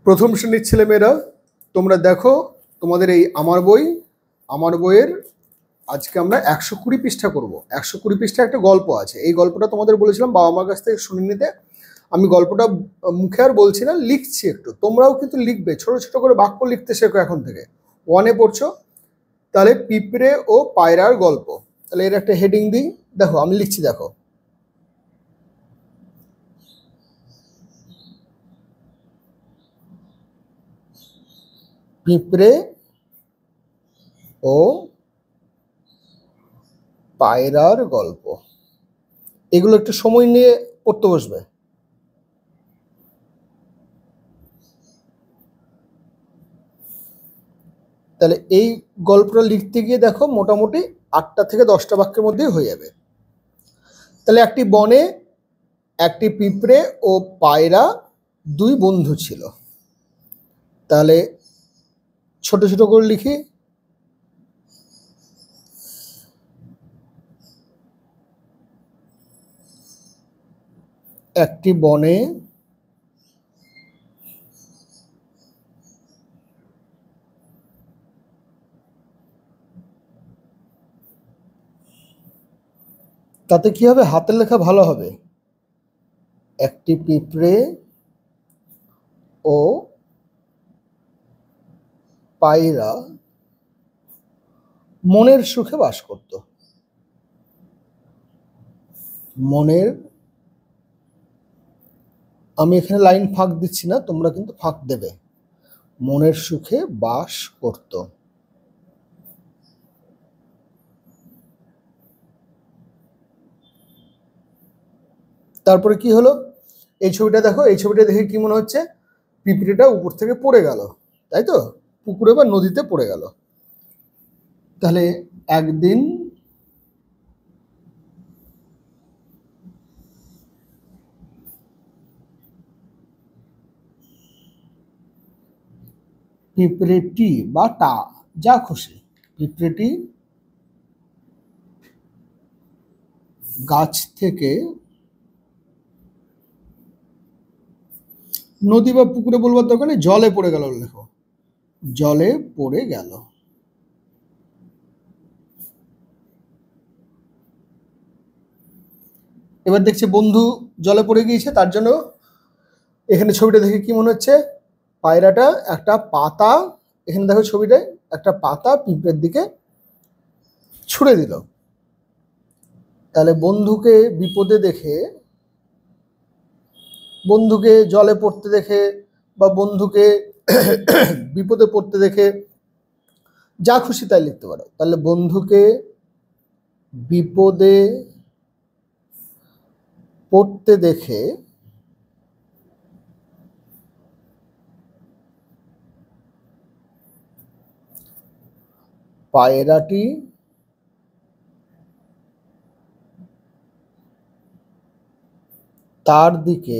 প্রথম শ্রেণীর ছেলেমেয়েরা তোমরা দেখো তোমাদের এই আমার বইয়ের আজকে আমরা 120 পৃষ্ঠা করব। 120 পৃষ্ঠা একটা গল্প আছে। এই গল্পটা তোমাদের বলেছিলাম বাবা মার কাছ থেকে শুনে নিতে। আমি গল্পটা মুখে আর বলছি না, লিখছি একটু। তোমরাও কিন্তু লিখবে, ছোট ছোট করে বাক্য লিখতে শেখো এখন থেকে। 1-এ পড়ছো, তাহলে পিঁপড়ে ও পায়রার গল্প। তাহলে এর একটা হেডিং দিই, দেখো আমি লিখছি, দেখো। পিঁপড়ে ও পায়রার গল্প। এগুলো একটু সময় নিয়ে পড়তে বসবে। তাহলে এই গল্পটা লিখতে গিয়ে দেখো মোটামুটি 8টা থেকে 10টা বাক্যের মধ্যেই হয়ে যাবে। তাহলে একটি বনে একটি পিঁপড়ে ও পায়রা দুই বন্ধু ছিল। তাহলে ছোট ছোট করে লিখি। একটি বনে তাতে কি হবে, হাতের লেখা ভালো হবে। একটি পিঁপড়ে ও পায়রা মনের সুখে বাস করত। মনের, আমি এখানে লাইন ফাঁক দিচ্ছি না, তোমরা কিন্তু ফাঁক দেবে। মনের সুখে বাস করত। তারপরে কি হলো, এই ছবিটা দেখো। এই ছবিটা দেখে কি মনে হচ্ছে, পিঁপড়েটা উপর থেকে পড়ে গেল, তাই তো? পুকুরে বা নদীতে পড়ে গেল। তাহলে একদিন পিঁপড়েটি বা টা, যা খুশি, পিঁপড়েটি গাছ থেকে, নদী বা পুকুরে বলবার দরকার নেই, জলে পড়ে গেল লেখো। জলে পড়ে গেল। এবার দেখছি বন্ধু জলে পড়ে গিয়েছে, তার জন্য এখানে ছবিটা দেখে কি মনে হচ্ছে, পায়রাটা একটা পাতা, এখানে দেখো ছবিটায় একটা পাতা পিঁপড়ের দিকে ছুঁড়ে দিল। তাহলে বন্ধুকে বিপদে দেখে, বন্ধুকে জলে পড়তে দেখে বা বন্ধুকে বিপদে পড়তে দেখে যা খুশি তাই লিখতে পারো। তাহলে বন্ধুকে বিপদে পড়তে দেখে পায়রাটি তার দিকে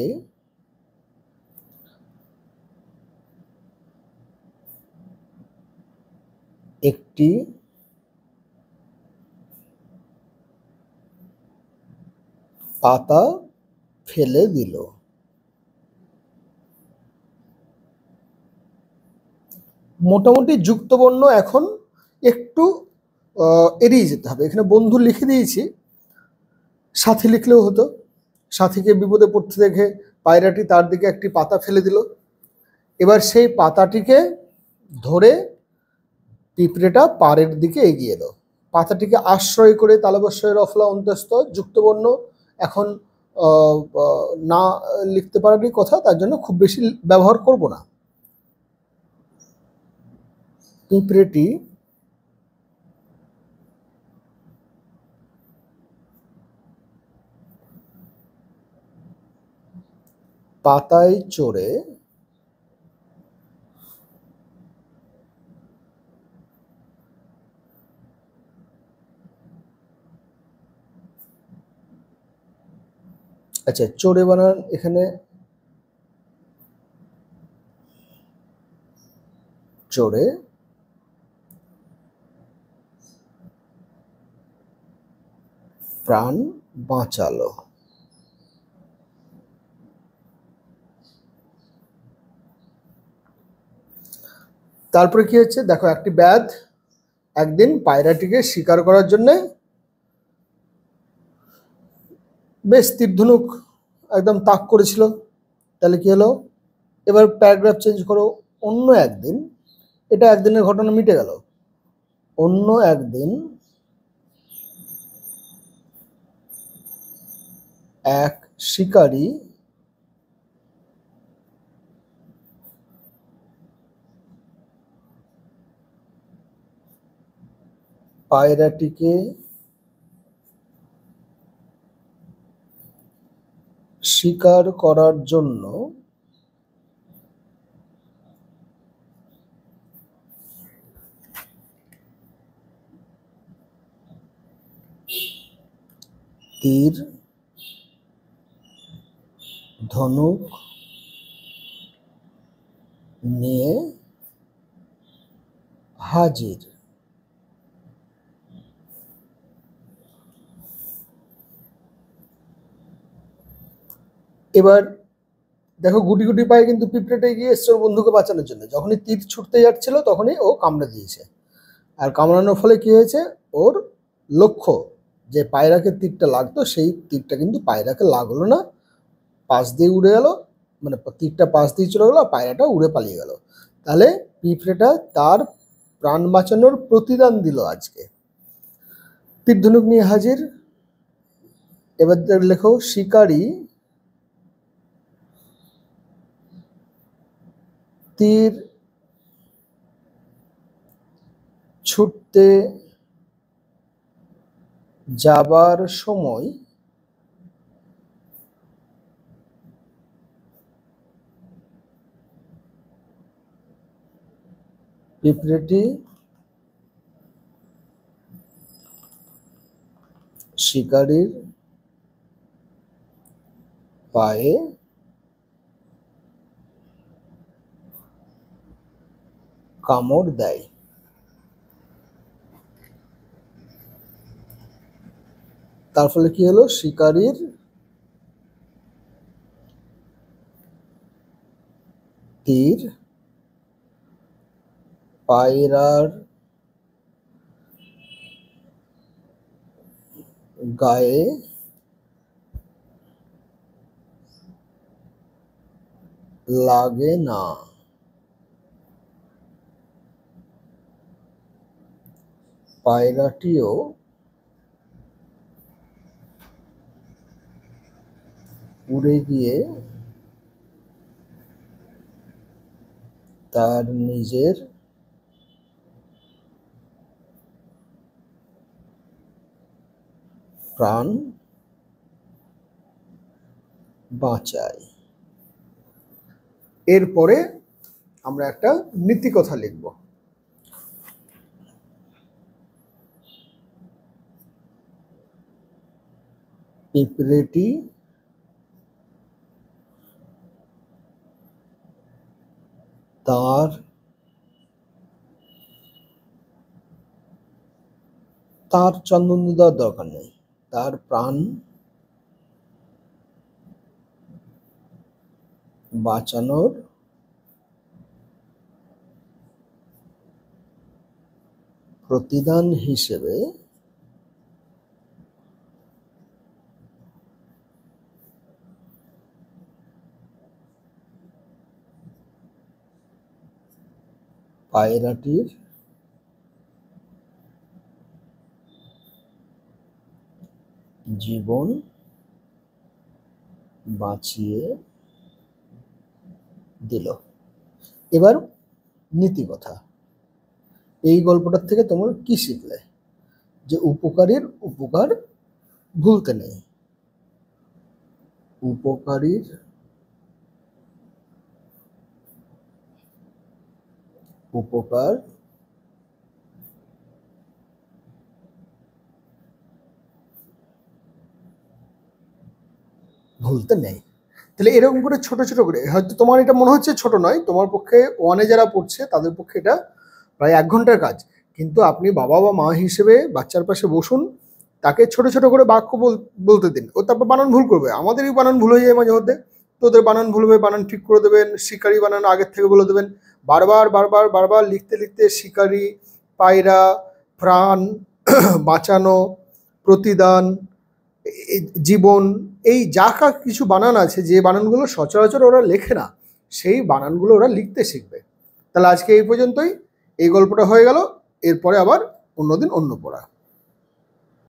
একটি পাতা ফেলে দিল। মোটামুটি যুক্তবর্ণ এখন একটু এড়িয়ে যেতে হবে। এখানে বন্ধু লিখে দিয়েছি, সাথী লিখলেও হতো। সাথীকে বিপদে পড়তে দেখে পায়রাটি তার দিকে একটি পাতা ফেলে দিল। এবার সেই পাতাটিকে ধরে পিঁপড়েটা পাড়ের দিকে এগিয়ে এলো। পাতাটিকে আশ্রয় করে তালবস্যের রফলা অন্তস্থ যুক্তবর্ণ এখন না লিখতে পারারই কথা, তার জন্য খুব বেশি ব্যবহার করব না। পিঁপড়েটি পাতায় চড়ে আচ্ছা, চড়ে বানান এখানে, চড়ে প্রাণ বাঁচালো। তারপরে কি হচ্ছে দেখো, একটি ব্যাধ একদিন পায়রাটিকে শিকার করার জন্য বেশ তীর-ধনুক একদম তাক করেছিল। তাহলে কি হলো, এবার প্যারাগ্রাফ চেঞ্জ করো, অন্য একদিন, এটা একদিনের ঘটনা মিটে গেল। অন্য একদিন এক শিকারী পায়রাটিকে শিকার করার জন্য তীর ধনুক নিয়ে হাজির। এবার দেখো, গুটি গুটি পায়ে কিন্তু পিঁপড়েটা এগিয়ে এসছে ওর বন্ধুকে বাঁচানোর জন্য। যখনই তীর ছুটতে যাচ্ছিল তখনই ও কামড়ে দিয়েছে। আর কামড়ানোর ফলে কি হয়েছে, ওর লক্ষ্য যে পায়রাকে তীরটা লাগতো সেই তীরটা কিন্তু পায়রাকে লাগলো না, পাশ দিয়ে উড়ে গেল, মানে তীরটা পাশ দিয়ে চলে গেলো, পায়রাটা উড়ে পালিয়ে গেল। তাহলে পিঁপড়েটা তার প্রাণ বাঁচানোর প্রতিদান দিল আজকে। তীর ধনুক নিয়ে হাজির। এবার লেখো, শিকারী তীর ছুটতে যাবার সময় পিঁপড়েটি শিকারীর পায়ে কামড় দেয়। তার ফলে কি হলো, শিকারীর তীর পায়রার গায়ে লাগে না। পায়রাটিও উড়ে গিয়ে তার নিজের প্রাণ বাঁচায়। এরপরে আমরা একটা নীতি কথা লিখব। পিঁপড়েটি তার চন্দন দেওয়ার দরকার নেই, তার প্রাণ বাঁচানোর প্রতিদান হিসেবে পায়রাটির জীবন বাঁচিয়ে দিল। এবার নীতি কথা, এই গল্পটার থেকে তোমরা কি শিখলে? যে উপকারীর উপকার ভুলতে নেই। উপকারীর উপকার ভুলতে নেই। তাহলে এরকম করে ছোট ছোট করে, হয়তো তোমার এটা মনে হচ্ছে ছোট নয়, তোমার পক্ষে ওয়ানে যারা পড়ছে তাদের পক্ষে এটা প্রায় 1 ঘন্টার কাজ, কিন্তু আপনি বাবা বা মা হিসেবে বাচ্চার পাশে বসুন, তাকে ছোট ছোট করে বাক্য বলতে দিন, ও তারপর বানান ভুল করবে, আমাদেরই বানান ভুল হয়ে যায় মাঝে মধ্যে, তো ওদের বানান ভুল হবে, বানান ঠিক করে দেবেন। শিকারি বানান আগের থেকে বলে দেবেন। বারবার বারবার বারবার লিখতে লিখতে শিকারি, পায়রা, প্রাণ, বাঁচানো, প্রতিদান, জীবন, এই যা কিছু বানান আছে, যে বানানগুলো সচরাচর ওরা লেখে না, সেই বানানগুলো ওরা লিখতে শিখবে। তাহলে আজকে এই পর্যন্তই, এই গল্পটা হয়ে গেল। এরপরে আবার অন্যদিন অন্য পড়া।